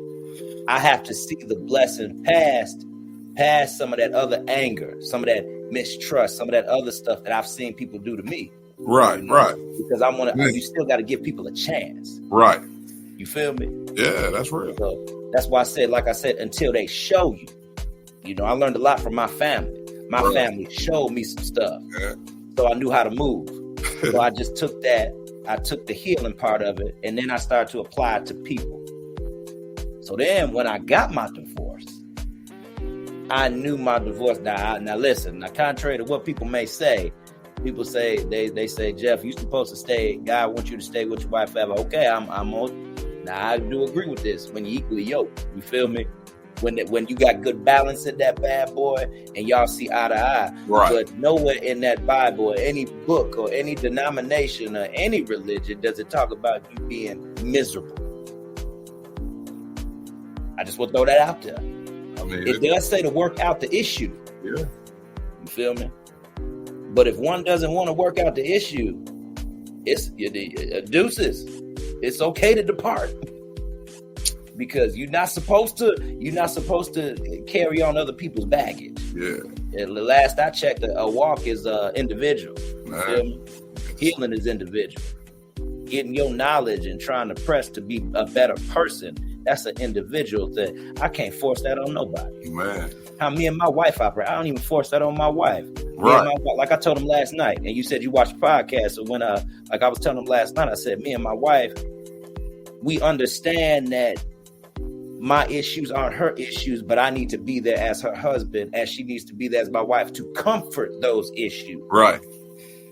Speaker 3: I have to see the blessing past some of that other anger, some of that mistrust, some of that other stuff that I've seen people do to me.
Speaker 1: Right,
Speaker 3: you know?
Speaker 1: right.
Speaker 3: Because you still got to give people a chance.
Speaker 1: Right.
Speaker 3: You feel me?
Speaker 1: Yeah, that's real.
Speaker 3: So that's why I said, like I said, until they show you. You know, I learned a lot from my family. My family showed me some stuff.
Speaker 1: Yeah.
Speaker 3: So I knew how to move. So I just took that. I took the healing part of it, and then I started to apply it to people. So then when I got my divorce, I knew my divorce. Now listen, now contrary to what people may say, people say, they say, Jeff, you're supposed to stay. God wants you to stay with your wife forever. Okay, I'm on. Now I do agree with this. When you equally yoked, you feel me? When you got good balance in that bad boy and y'all see eye to eye.
Speaker 1: Right.
Speaker 3: But nowhere in that Bible or any book or any denomination or any religion does it talk about you being miserable. I just want to throw that out there.
Speaker 1: I mean,
Speaker 3: It does say to work out the issue.
Speaker 1: Yeah.
Speaker 3: You feel me? But if one doesn't want to work out the issue, it's deuces. It's okay to depart. Because you're not supposed to carry on other people's baggage.
Speaker 1: Yeah.
Speaker 3: And the last I checked, a walk is individual.
Speaker 1: Man.
Speaker 3: Feel me? Healing is individual. Getting your knowledge and trying to press to be a better person, that's an individual thing. I can't force that on nobody.
Speaker 1: Man.
Speaker 3: How me and my wife operate, I don't even force that on my wife.
Speaker 1: Right.
Speaker 3: Like I told him last night, and you said you watched the podcast. So when like I was telling him last night, I said, me and my wife, we understand that my issues aren't her issues, but I need to be there as her husband, as she needs to be there as my wife to comfort those issues.
Speaker 1: Right.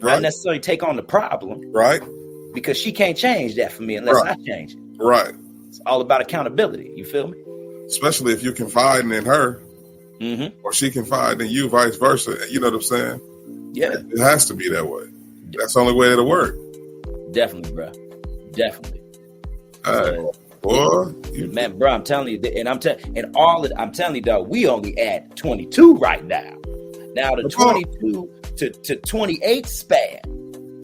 Speaker 3: Not necessarily take on the problem.
Speaker 1: Right.
Speaker 3: Because she can't change that for me unless I change it.
Speaker 1: Right.
Speaker 3: It's all about accountability. You feel me?
Speaker 1: Especially if you're confiding in her, or she confiding in you, vice versa. You know what I'm saying?
Speaker 3: Yeah.
Speaker 1: It has to be that way. That's the only way it'll work.
Speaker 3: Definitely, bro. Definitely.
Speaker 1: Boy,
Speaker 3: man, bro, I'm telling you, and I'm telling you, dog, we only at 22 right now. Now the 22 to 28 span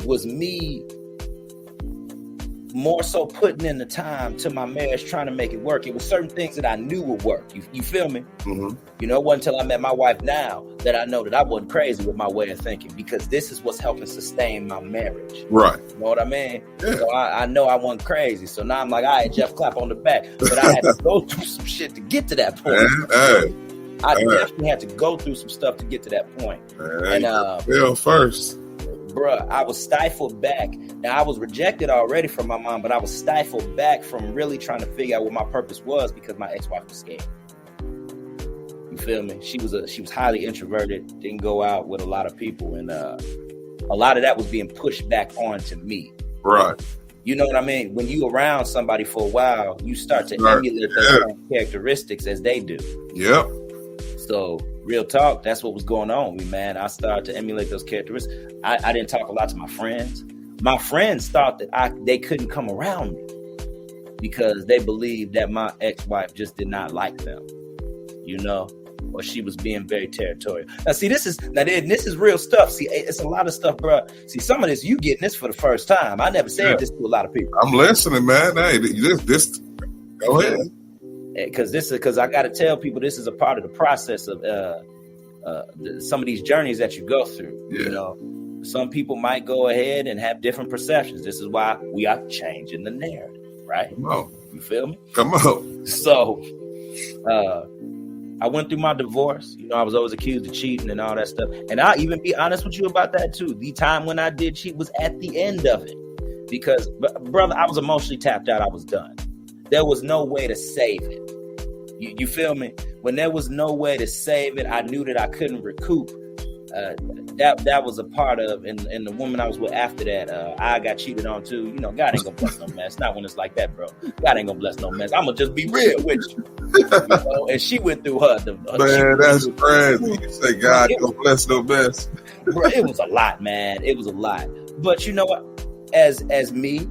Speaker 3: was me more so putting in the time to my marriage, trying to make it work. It was certain things that I knew would work. You feel me?
Speaker 1: Mm-hmm.
Speaker 3: You know, it wasn't until I met my wife now that I know that I wasn't crazy with my way of thinking, because this is what's helping sustain my marriage.
Speaker 1: Right.
Speaker 3: You know what I mean?
Speaker 1: Yeah.
Speaker 3: So I know I wasn't crazy. So now I'm like, all right, Jeff, clap on the back. But I had to go through some shit to get to that point. I definitely had to go through some stuff to get to that point. And
Speaker 1: feel first.
Speaker 3: Bruh, I was stifled back. Now, I was rejected already from my mom, but I was stifled back from really trying to figure out what my purpose was because my ex-wife was scared. You feel me? She was highly introverted, didn't go out with a lot of people, and a lot of that was being pushed back onto me.
Speaker 1: Right.
Speaker 3: You know what I mean? When you around somebody for a while, you start to emulate those same characteristics as they do.
Speaker 1: Yep.
Speaker 3: So, real talk, that's what was going on with me, man. I started to emulate those characteristics. I didn't talk a lot to my friends. My friends thought that they couldn't come around me because they believed that my ex-wife just did not like them, you know, or she was being very territorial. Now, see, this is real stuff. See, it's a lot of stuff, bro. See, some of this, you getting this for the first time. I never said this to a lot of people.
Speaker 1: I'm listening, man. Hey, this go ahead.
Speaker 3: Because I got to tell people this is a part of the process of some of these journeys that you go through.
Speaker 1: Yeah.
Speaker 3: You know, some people might go ahead and have different perceptions. This is why we are changing the narrative, right?
Speaker 1: Come on.
Speaker 3: You feel me?
Speaker 1: Come on.
Speaker 3: So, I went through my divorce. You know, I was always accused of cheating and all that stuff. And I'll even be honest with you about that too. The time when I did cheat was at the end of it. Because, brother, I was emotionally tapped out. I was done. There was no way to save it. You feel me? When there was no way to save it, I knew that I couldn't recoup. That was a part of, and the woman I was with after that, I got cheated on too. You know, God ain't gonna bless no mess. Not when it's like that, bro. God ain't gonna bless no mess. I'm gonna just be real with you. You know? And she went through her.
Speaker 1: Man, that's crazy. You say God ain't gonna bless no mess.
Speaker 3: Bro, it was a lot, man. It was a lot. But you know what? As me,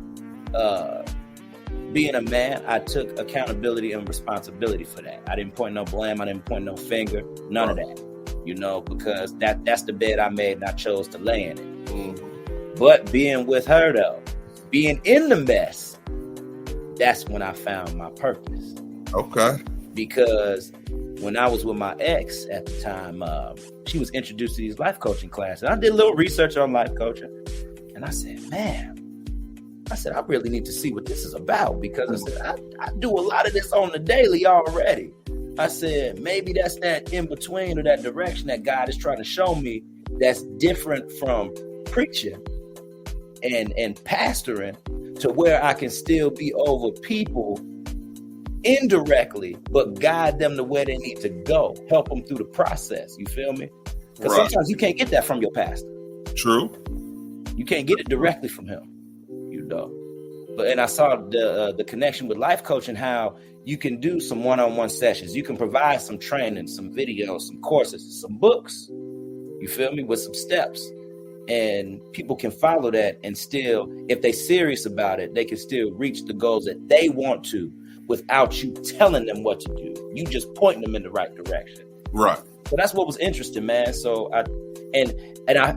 Speaker 3: being a man, I took accountability and responsibility for that. I didn't point no blame. I didn't point no finger. None of that. You know, because that's the bed I made and I chose to lay in it. Mm-hmm. But being with her, though, being in the mess, that's when I found my purpose.
Speaker 1: Okay.
Speaker 3: Because when I was with my ex at the time, she was introduced to these life coaching classes. I did a little research on life coaching, and I said, man, I really need to see what this is about, because I said, I do a lot of this on the daily already. I said, maybe that's that in between or that direction that God is trying to show me that's different from preaching and pastoring, to where I can still be over people indirectly, but guide them to where they need to go, help them through the process. You feel me? Because sometimes you can't get that from your pastor.
Speaker 1: True.
Speaker 3: You can't get it directly from him. And I saw the connection with life coaching, how you can do some one-on-one sessions. You can provide some training, some videos, some courses, some books. You feel me? With some steps. And people can follow that, and still, if they're serious about it, they can still reach the goals that they want to without you telling them what to do. You just pointing them in the right direction.
Speaker 1: Right.
Speaker 3: So that's what was interesting, man. So I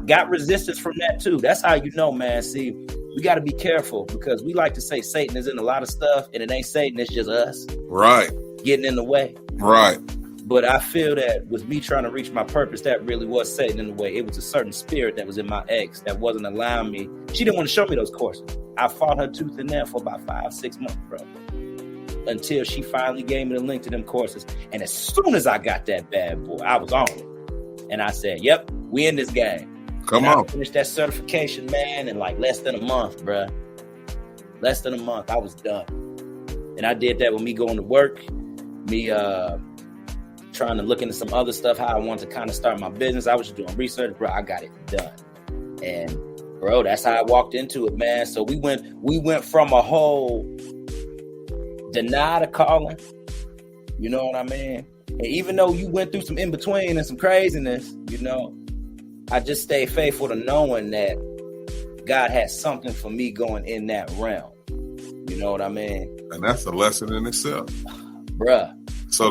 Speaker 3: got resistance from that too. That's how you know, man. See, we got to be careful, because we like to say Satan is in a lot of stuff, and it ain't Satan, it's just us.
Speaker 1: Right.
Speaker 3: Getting in the way.
Speaker 1: Right.
Speaker 3: But I feel that with me trying to reach my purpose, that really was Satan in the way. It was a certain spirit that was in my ex that wasn't allowing me. She didn't want to show me those courses. I fought her tooth and nail for about 5-6 months, bro, until she finally gave me the link to them courses. And as soon as I got that bad boy, I was on it. And I said, yep, we in this game.
Speaker 1: Come on.
Speaker 3: I finished that certification, man, in like less than a month, bro. Less than a month, I was done. And I did that with me going to work, me trying to look into some other stuff, how I wanted to kind of start my business. I was just doing research, bro. I got it done. And bro, that's how I walked into it, man. So we went from a whole deny the calling, you know what I mean? And even though you went through some in between and some craziness, you know, I just stayed faithful to knowing that God had something for me going in that realm. You know what I mean? And
Speaker 1: that's a lesson in itself.
Speaker 3: Bruh.
Speaker 1: So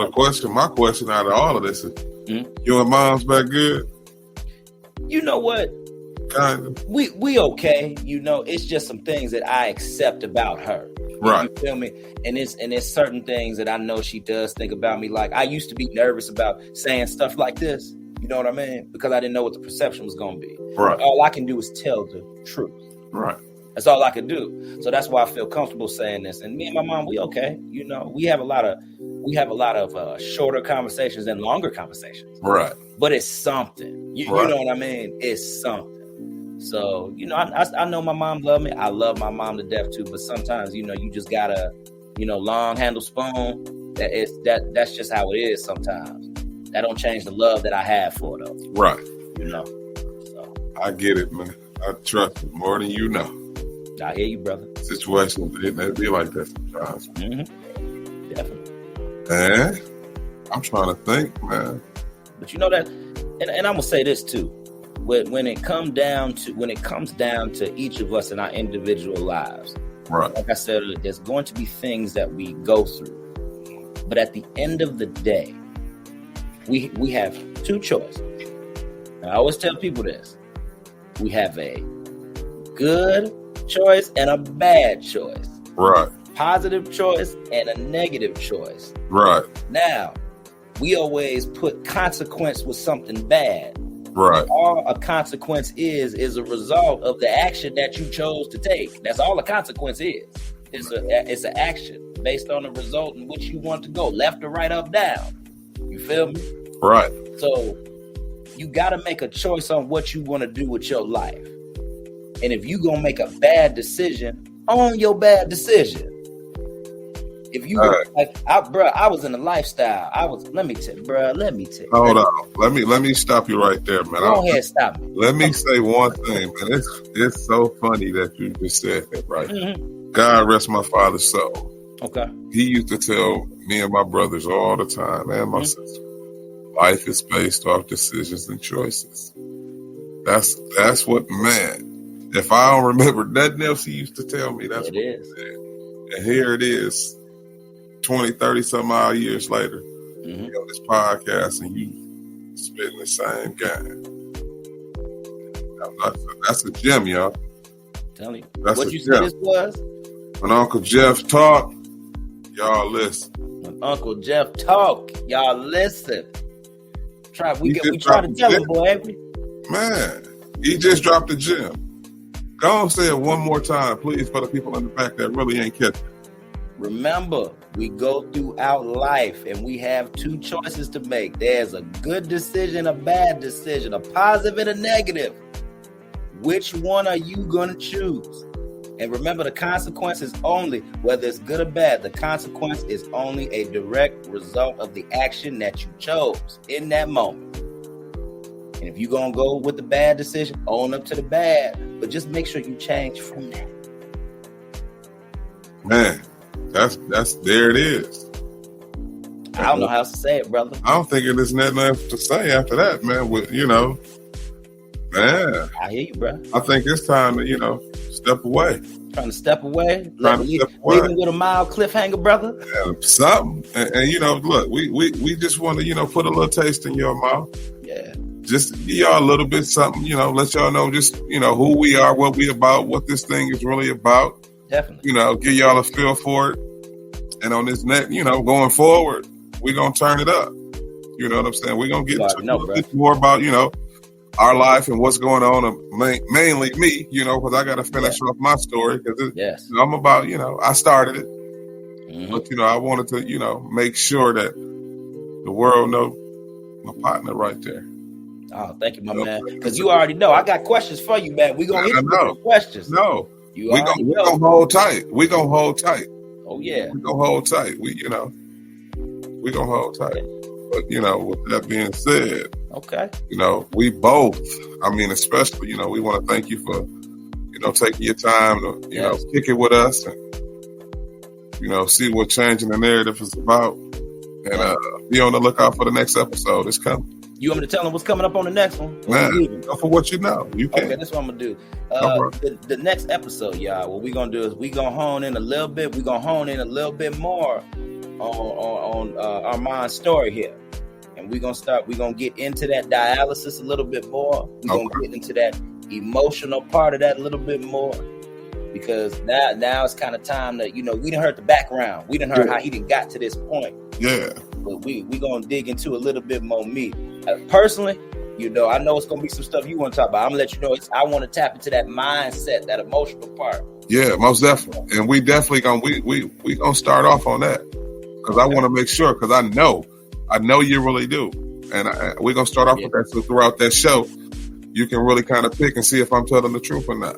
Speaker 1: my question out of all of this is, you and mom's back good?
Speaker 3: You know what?
Speaker 1: Kind of.
Speaker 3: We okay. You know, it's just some things that I accept about her.
Speaker 1: Right.
Speaker 3: You feel me? And it's certain things that I know she does think about me. Like, I used to be nervous about saying stuff like this. You know what I mean? Because I didn't know what the perception was going to be.
Speaker 1: Right.
Speaker 3: All I can do is tell the truth.
Speaker 1: Right.
Speaker 3: That's all I can do. So that's why I feel comfortable saying this. And me and my mom, we okay. You know, we have a lot of shorter conversations and longer conversations.
Speaker 1: Right.
Speaker 3: But it's something. You know what I mean? It's something. So, you know, I know my mom loved me. I love my mom to death too. But sometimes, you know, you just gotta, you know, long handle spoon. That's just how it is sometimes. That don't change the love that I have for her, though.
Speaker 1: Right.
Speaker 3: You know. So
Speaker 1: I get it, man. I trust you more than you know.
Speaker 3: I hear you, brother.
Speaker 1: Situations, they be like that sometimes.
Speaker 3: Mm-hmm. Definitely.
Speaker 1: And I'm trying to think, man.
Speaker 3: But you know that, and I'm gonna say this too. When it comes down to each of us in our individual lives,
Speaker 1: right? Like
Speaker 3: I said, there's going to be things that we go through. But at the end of the day, we have two choices. And I always tell people this: we have a good choice and a bad choice.
Speaker 1: Right.
Speaker 3: Positive choice and a negative choice.
Speaker 1: Right.
Speaker 3: Now, we always put consequence with something bad.
Speaker 1: Right.
Speaker 3: All a consequence is a result of the action that you chose to take. That's all a consequence is. It's an action based on the result in which you want to go, left or right, up, down. You feel me?
Speaker 1: Right.
Speaker 3: So you got to make a choice on what you want to do with your life. And if you gonna make a bad decision, own your bad decision. If you I was in a lifestyle. Let me tell you.
Speaker 1: Hold on. Let me stop you right there, man.
Speaker 3: Go ahead, stop me.
Speaker 1: Let me say one thing, man. It's so funny that you just said that, right? Mm-hmm. God rest my father's soul.
Speaker 3: Okay. He
Speaker 1: used to tell me and my brothers all the time, and my sister, life is based off decisions and choices. That's what, man. If I don't remember nothing else he used to tell me, that's what it is. And here it is, 20, 30 some odd years later, you on this podcast and you spitting the same game. That's a gem, y'all.
Speaker 3: Tell you. What you said this was?
Speaker 1: When Uncle Jeff talked, y'all listen.
Speaker 3: When Uncle Jeff talk, y'all listen. We try to tell him, boy, ain't we?
Speaker 1: Man, he just dropped the gem. Go on, say it one more time, please, for the people in the back that really ain't catching.
Speaker 3: Remember, we go throughout life and we have two choices to make. There's a good decision, a bad decision, a positive and a negative. Which one are you going to choose? And remember, the consequence is only, whether it's good or bad, the consequence is only a direct result of the action that you chose in that moment. And if you're going to go with the bad decision, own up to the bad. But just make sure you change from that.
Speaker 1: Man, that's there it is.
Speaker 3: I don't know how else to say it, brother.
Speaker 1: I don't think there's nothing else to say after that, man. Man.
Speaker 3: I hear you, bro.
Speaker 1: I think it's time to, step away.
Speaker 3: Trying to step away?
Speaker 1: Leaving
Speaker 3: with a mild cliffhanger, brother?
Speaker 1: Yeah, something. And look, we just want to, put a little taste in your mouth.
Speaker 3: Yeah.
Speaker 1: Just give y'all a little bit something, let y'all know just, who we are, what we about, what this thing is really about.
Speaker 3: Definitely.
Speaker 1: Give y'all a feel for it. And on this net, going forward, we're going to turn it up. You know what I'm saying? We're going to get into a little bit more about, our life and what's going on. Mainly me, because I got to finish off my story. Because I'm about, I started it. Mm-hmm. But, I wanted to, make sure that the world know my partner right there.
Speaker 3: Oh, thank you, my man. Because you already know. I got questions for you, man. We're going to hit you with questions.
Speaker 1: No. We're going to hold tight. We're going to hold tight.
Speaker 3: Oh, yeah.
Speaker 1: We're going to hold tight. We're going to hold tight. But, with that being said,
Speaker 3: okay.
Speaker 1: We both, especially, we want to thank you for, taking your time to, kick it with us and, see what changing the narrative is about. And be on the lookout for the next episode. It's coming.
Speaker 3: You want me to tell them what's coming up on the next one?
Speaker 1: Man, go for what you know. You can.
Speaker 3: Okay, that's what I'm going to do. The next episode, y'all, what we're going to do is we're going to hone in a little bit. We're going to hone in a little bit more on Armand's story here. And we're going to get into that dialysis a little bit more. We're going to get into that emotional part of that a little bit more. Because now it's kind of time that, we done heard the background. We done heard how he done got to this point.
Speaker 1: Yeah.
Speaker 3: But we going to dig into a little bit more meat. Personally, I know it's going to be some stuff you want to talk about. I'm going to let you know, I want to tap into that mindset, that emotional part.
Speaker 1: Yeah, most definitely. And we definitely going to start off on that. Because I want to make sure, because I know you really do. And we're going to start off with that. So throughout that show, you can really kind of pick and see if I'm telling the truth or not.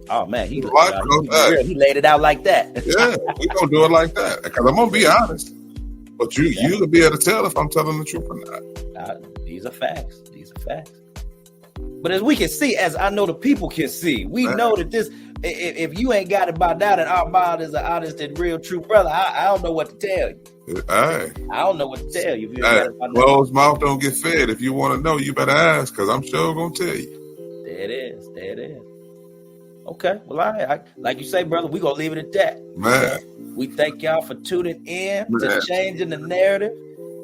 Speaker 3: Oh, man. He laid it out like that.
Speaker 1: Yeah, we're going to do it like that. Because I'm going to be honest. But you'll be able to tell if I'm telling the truth or not.
Speaker 3: These are facts. But as we can see, as I know the people can see, we know that this, if you ain't got it by now that Armand is an honest and real true brother, I don't know what to tell you.
Speaker 1: Hey.
Speaker 3: I don't know what to tell you. If you
Speaker 1: closed mouth don't get fed. If you want to know, you better ask, because I'm sure going to tell you.
Speaker 3: There it is. Okay. Well, I like you say, brother, we're going to leave it at that.
Speaker 1: Man.
Speaker 3: We thank y'all for tuning in to Changing the Narrative.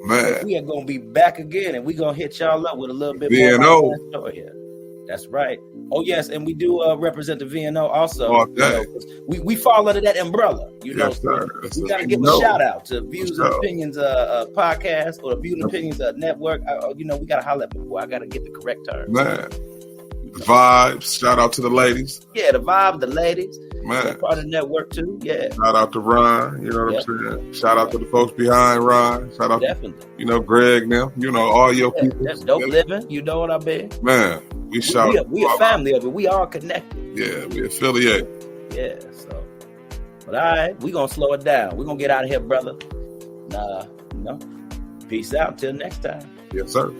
Speaker 1: Man.
Speaker 3: We are going to be back again, and we're going to hit y'all up with a little bit more story here. That's right. Oh, yes, and we do represent the VNO also.
Speaker 1: Okay.
Speaker 3: We fall under that umbrella.
Speaker 1: Yes, sir.
Speaker 3: We got to give a shout out to Views and Opinions podcast or the Views and Opinions network. We got to holler at me. I got to get the correct term.
Speaker 1: Man. Vibes. Shout out to the ladies.
Speaker 3: Yeah, the vibe, the ladies.
Speaker 1: Man.
Speaker 3: They're part of the network too. Yeah.
Speaker 1: Shout out to Ron. You know what I'm saying? Shout out to the folks behind Ron. Shout out to, Greg now. All your people.
Speaker 3: That's dope living. You know what I mean?
Speaker 1: Man, we
Speaker 3: a family of it. We all connected.
Speaker 1: Yeah, we affiliate.
Speaker 3: Yeah, so. But all right, we're going to slow it down. We're going to get out of here, brother. Peace out. Till next time.
Speaker 1: Yes, sir.